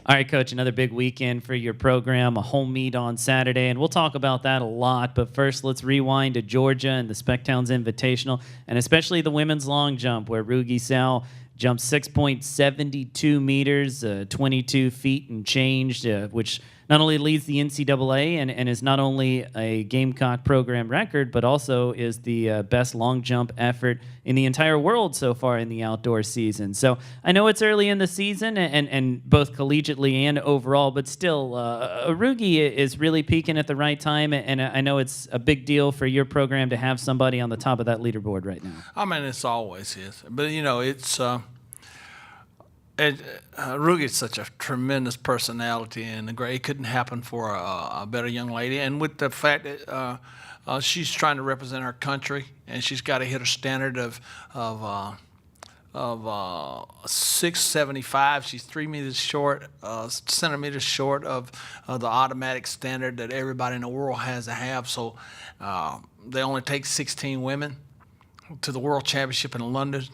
All right, Coach, another big weekend for your program, a home meet on Saturday, and we'll talk about that a lot. But first, let's rewind to Georgia and the Spectowns Invitational, and especially the women's long jump, where Rugi Sal jumped 6.72 meters, 22 feet and changed, which not only leads the NCAA and is not only a Gamecock program record, but also is the best long jump effort in the entire world so far in the outdoor season. So I know it's early in the season and both collegiately and overall, but still, Rugi is really peaking at the right time, and I know it's a big deal for your program to have somebody on the top of that leaderboard right now. I mean, it's always is. But, it's Rugi's such a tremendous personality, and it couldn't happen for a better young lady. And with the fact that she's trying to represent her country, and she's got to hit a standard of 675. She's 3 meters short, centimeters short of the automatic standard that everybody in the world has to have. So they only take 16 women to the World Championship in London.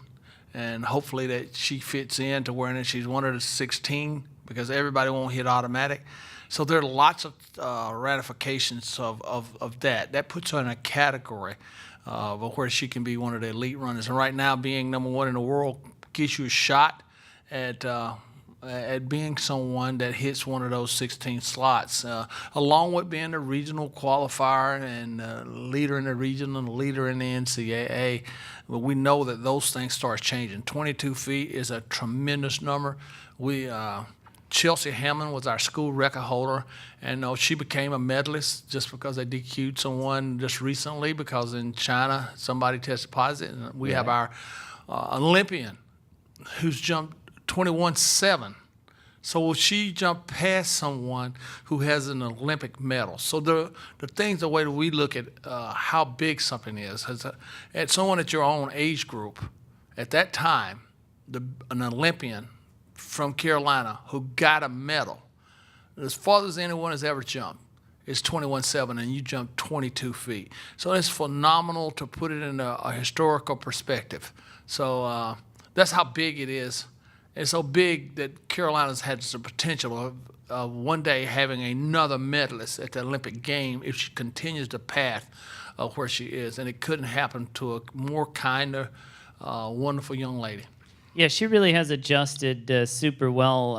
And hopefully that she fits in to where she's one of the 16, because everybody won't hit automatic. So there are lots of ratifications of that. That puts her in a category of where she can be one of the elite runners. And right now, being number one in the world gives you a shot at being someone that hits one of those 16 slots, along with being a regional qualifier and leader in the region and leader in the NCAA. But we know that those things start changing. 22 feet is a tremendous number. Chelsea Hammond was our school record holder, and she became a medalist just because they DQ'd someone just recently because in China somebody tested positive. And we have our Olympian who's jumped 21.7. So she jumped past someone who has an Olympic medal. So the way that we look at how big something is, at someone at your own age group, at that time, an Olympian from Carolina who got a medal, as far as anyone has ever jumped, is 21.7, and you jumped 22 feet. So it's phenomenal to put it in a historical perspective. So that's how big it is. It's so big that Carolina's had the potential of one day having another medalist at the Olympic game if she continues the path of where she is. And it couldn't happen to a more kinder, wonderful young lady. Yeah, she really has adjusted super well,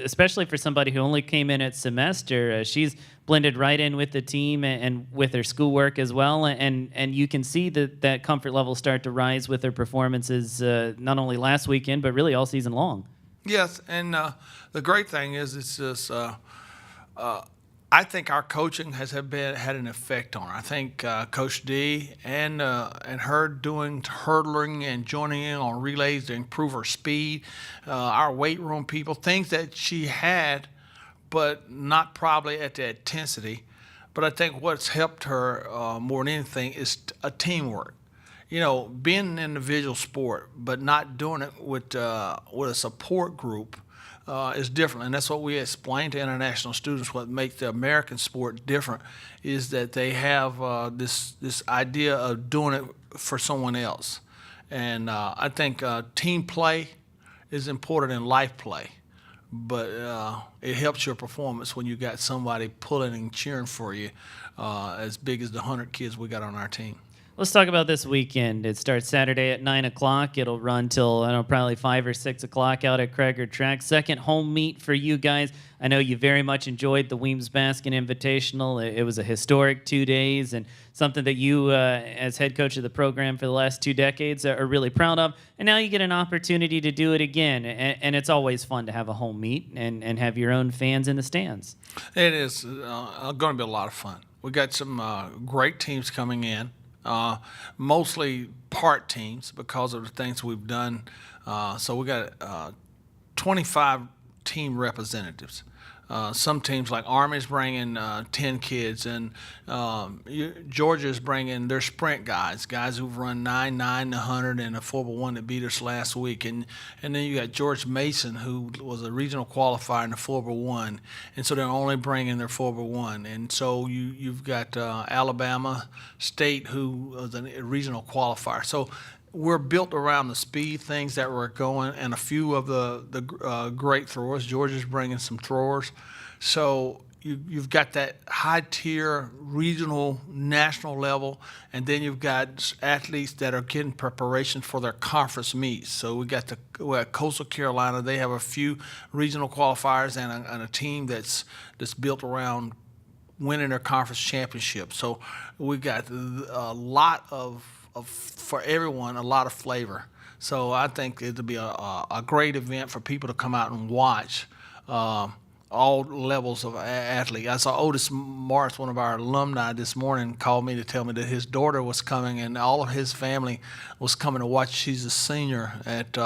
especially for somebody who only came in at semester. She's blended right in with the team and with her schoolwork as well, and you can see that comfort level start to rise with her performances, not only last weekend, but really all season long. Yes, and the great thing is it's just I think our coaching has had an effect on her. I think Coach D and her doing hurdling and joining in on relays to improve her speed, our weight room people, things that she had, but not probably at the intensity. But I think what's helped her more than anything is a teamwork. Being an individual sport, but not doing it with a support group is different, and that's what we explain to international students. What makes the American sport different is that they have this idea of doing it for someone else, and I think team play is important in life play, but it helps your performance when you got somebody pulling and cheering for you, as big as the 100 kids we got on our team. Let's talk about this weekend. It starts Saturday at 9 o'clock. It'll run till, probably 5 or 6 o'clock out at Kreger Track. Second home meet for you guys. I know you very much enjoyed the Weems Baskin Invitational. It was a historic 2 days and something that you, as head coach of the program for the last 2 decades, are really proud of. And now you get an opportunity to do it again. And it's always fun to have a home meet and have your own fans in the stands. It is going to be a lot of fun. We got some great teams coming in. Mostly part teams because of the things we've done. So we got 25 team representatives. Some teams like Army's bringing 10 kids, and Georgia's bringing their sprint guys who've run 9, 9, 100, and a 4x1 that beat us last week. And then you got George Mason, who was a regional qualifier in the 4x1, and so they're only bringing their 4x1. And so you've got Alabama State, who was a regional qualifier. So we're built around the speed things that we're going, and a few of the great throwers. Georgia's bringing some throwers, so you've got that high tier regional, national level, and then you've got athletes that are getting preparation for their conference meets. So we got Coastal Carolina. They have a few regional qualifiers and a team that's built around winning their conference championship. So we got a lot of for everyone, a lot of flavor. So I think it'll be a great event for people to come out and watch. All levels of athlete. I saw Otis Morris, one of our alumni, this morning called me to tell me that his daughter was coming and all of his family was coming to watch. She's a senior at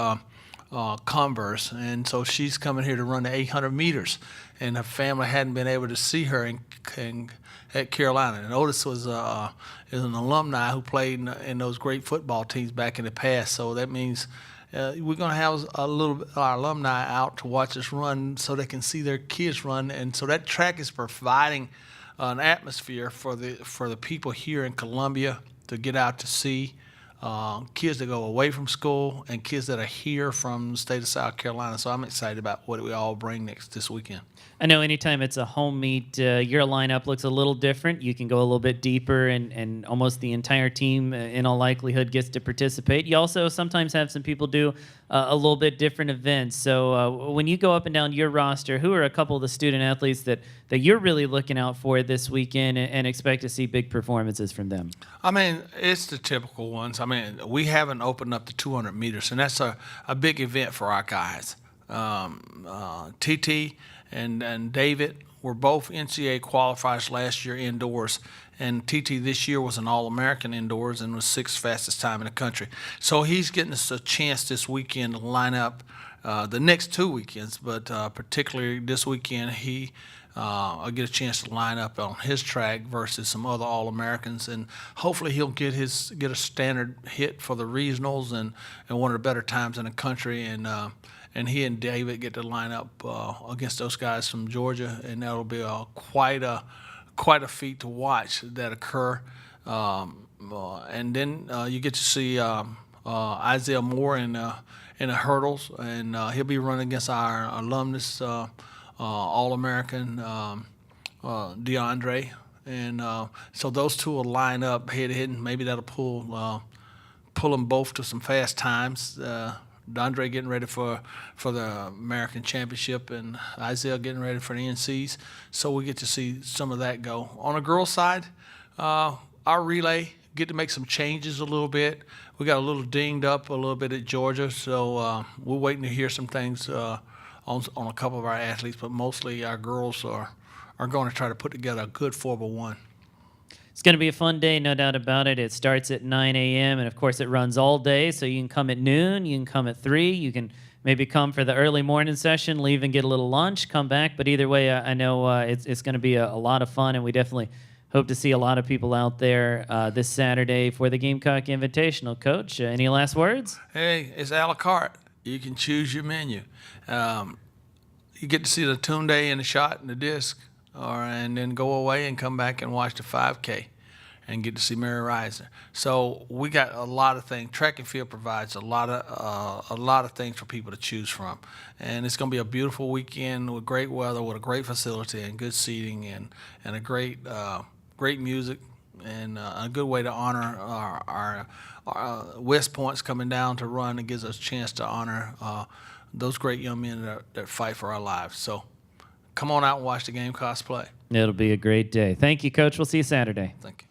Converse, and so she's coming here to run the 800 meters. And her family hadn't been able to see her at Carolina. And Otis is an alumni who played in those great football teams back in the past. So that means we're going to have our alumni out to watch us run so they can see their kids run. And so that track is providing an atmosphere for the people here in Columbia to get out to see. Kids that go away from school and kids that are here from the state of South Carolina. So I'm excited about what we all bring this weekend. I know anytime it's a home meet, your lineup looks a little different. You can go a little bit deeper, and almost the entire team, in all likelihood, gets to participate. You also sometimes have some people do a little bit different events. So when you go up and down your roster, who are a couple of the student athletes that you're really looking out for this weekend and expect to see big performances from them? I mean, it's the typical ones. I mean, we haven't opened up the 200 meters, and that's a big event for our guys. TT and David were both NCAA qualifiers last year indoors, and TT this year was an All-American indoors and was sixth fastest time in the country. So he's getting us a chance this weekend to line up the next 2 weekends, but particularly this weekend I'll get a chance to line up on his track versus some other All-Americans, and hopefully he'll get a standard hit for the regionals and one of the better times in the country, and he and David get to line up against those guys from Georgia, and that'll be quite a feat to watch that occur. And then you get to see Isaiah Moore in the hurdles, and he'll be running against our alumnus All-American DeAndre, and so those two will line up head-to-head, and maybe that'll pull them both to some fast times. DeAndre getting ready for the American Championship, and Isaiah getting ready for the NCs. So we get to see some of that go. On the girls' side, our relay get to make some changes a little bit. We got a little dinged up a little bit at Georgia, so we're waiting to hear some things on a couple of our athletes, but mostly our girls are going to try to put together a good 4x1. It's going to be a fun day, no doubt about it. It starts at 9 a.m., and, of course, it runs all day, so you can come at noon, you can come at 3, you can maybe come for the early morning session, leave and get a little lunch, come back. But either way, I know it's going to be a lot of fun, and we definitely hope to see a lot of people out there this Saturday for the Gamecock Invitational. Coach, any last words? Hey, it's a la carte. You can choose your menu. You get to see the tune day and the shot and the disc, and then go away and come back and watch the 5K and get to see Mary Reiser. So we got a lot of things. Track and field provides a lot of things for people to choose from, and it's going to be a beautiful weekend with great weather, with a great facility and good seating, and a great music, and a good way to honor our West Points coming down to run. It gives us a chance to honor those great young men that fight for our lives. So come on out and watch the Gamecocks play. It'll be a great day. Thank you, Coach. We'll see you Saturday. Thank you.